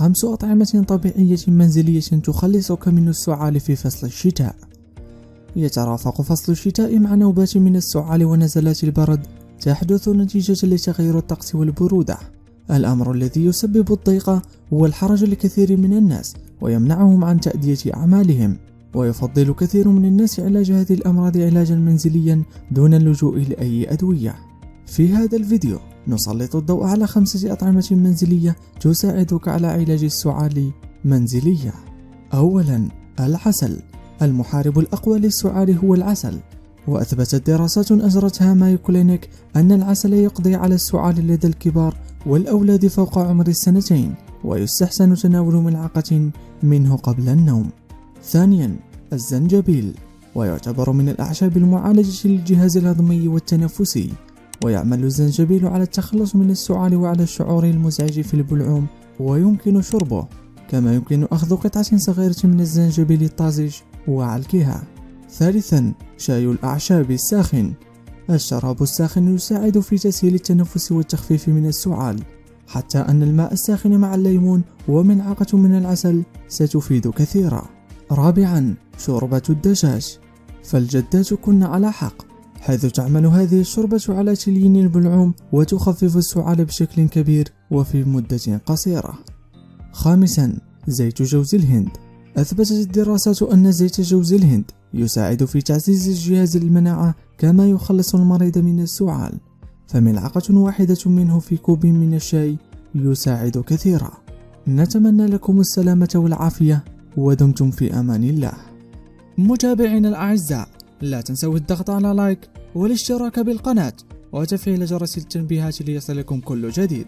5 أطعمة طبيعية منزلية تخلصك من السعال في فصل الشتاء. يترافق فصل الشتاء مع نوبات من السعال ونزلات البرد تحدث نتيجة لتغير الطقس والبرودة، الأمر الذي يسبب الضيق والحرج لكثير من الناس ويمنعهم عن تأدية أعمالهم. ويفضل كثير من الناس علاج هذه الأمراض علاجا منزليا دون اللجوء لأي أدوية. في هذا الفيديو نسلط الضوء على 5 أطعمة منزلية تساعدك على علاج السعال منزليا. أولا، العسل. المحارب الأقوى للسعال هو العسل، وأثبتت دراسات أجرتها مايو كلينيك أن العسل يقضي على السعال لدى الكبار والأولاد فوق عمر 2 ويستحسن تناول ملعقة منه قبل النوم. ثانيا، الزنجبيل، ويعتبر من الأعشاب المعالجة للجهاز الهضمي والتنفسي، ويعمل الزنجبيل على التخلص من السعال وعلى الشعور المزعج في البلعوم، ويمكن شربه، كما يمكن أخذ قطعة صغيرة من الزنجبيل الطازج وعلكها. ثالثا، شاي الأعشاب الساخن. الشراب الساخن يساعد في تسهيل التنفس والتخفيف من السعال، حتى أن الماء الساخن مع الليمون وملعقة من العسل ستفيد كثيرا. رابعا، شوربة الدجاج. فالجدات كن على حق، حيث تعمل هذه الشوربة على تليين البلعوم وتخفف السعال بشكل كبير وفي مدة قصيرة. خامسا، زيت جوز الهند. أثبتت الدراسات أن زيت جوز الهند يساعد في تعزيز جهاز المناعة، كما يخلص المريض من السعال، فملعقة واحدة منه في كوب من الشاي يساعد كثيرا. نتمنى لكم السلامة والعافية، ودمتم في أمان الله. متابعينا الأعزاء، لا تنسوا الضغط على لايك والاشتراك بالقناة وتفعيل جرس التنبيهات ليصلكم كل جديد.